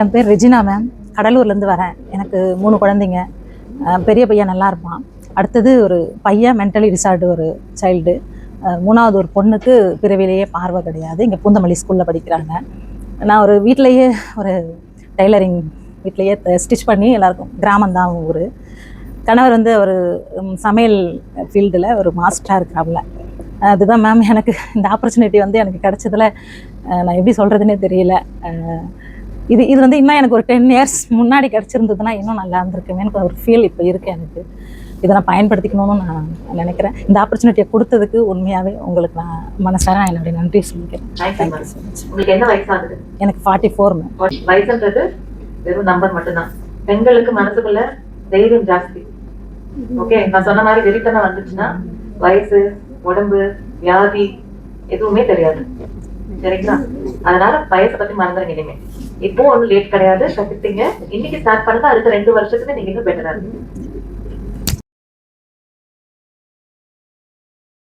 என் பேர் Regina ma'am. கடலூர்லேருந்து வரேன். எனக்கு 3 குழந்தைங்க. பெரிய பையன் நல்லா இருப்பான். அடுத்தது ஒரு பையன் மென்டலி ரிசார்டு ஒரு சைல்டு. 3வது ஒரு பொண்ணுக்கு பிறவிலேயே பார்வை கிடையாது. இங்கே பூந்தமல்லி ஸ்கூலில் படிக்கிறாங்க. நான் ஒரு வீட்டிலையே ஒரு டைலரிங் வீட்லேயே ஸ்டிச் பண்ணி எல்லாருக்கும் கிராமந்தான் ஊர். கணவர் வந்து ஒரு சமையல் ஃபீல்டில் ஒரு மாஸ்டராக இருக்கிறாப்புல. அதுதான் மேம் எனக்கு இந்த ஆப்பர்ச்சுனிட்டி வந்து எனக்கு கிடைச்சதில் நான் எப்படி சொல்கிறதுனே தெரியல. இது வந்து இன்னும் எனக்கு ஒரு 10 இயர்ஸ் முன்னாடி கிடச்சிருந்ததுன்னா இன்னும் நல்லா இருந்திருக்குமே எனக்கு ஒரு ஃபீல் இப்போ இருக்குது. எனக்கு இதை நான் பயன்படுத்திக்கணும்னு நான் நினைக்கிறேன். இந்த ஆப்பர்ச்சுனிட்டியை கொடுத்ததுக்கு உண்மையாகவே உங்களுக்கு நான் மனசார என்னுடைய நன்றி சொல்லிக்கிறேன். Thank you so much. உங்களுக்கு என்ன வயசாகுது? எனக்கு 44 மேம். வயசுன்றது வெறும் நம்பர் மட்டும்தான். பெண்களுக்கு மனசுக்குள்ள தைரியம் ஜாஸ்தி. ஓகே, நான் சொன்ன மாதிரி வெறித்தனம் வந்துச்சுன்னா வயசு, உடம்பு, வியாதி எதுவுமே தெரியாது. சரிங்களா? அதனால வயசை பத்தி மறந்துடுங்க. இனிமே இப்போ ஒன்றும் லேட் கிடையாது. கத்துட்டீங்க, இன்னைக்கு ஸ்டார்ட் பண்ணுங்க. அடுத்த 2 வருஷத்துக்கு நீங்க இன்னும் பெட்டரா இருக்கு.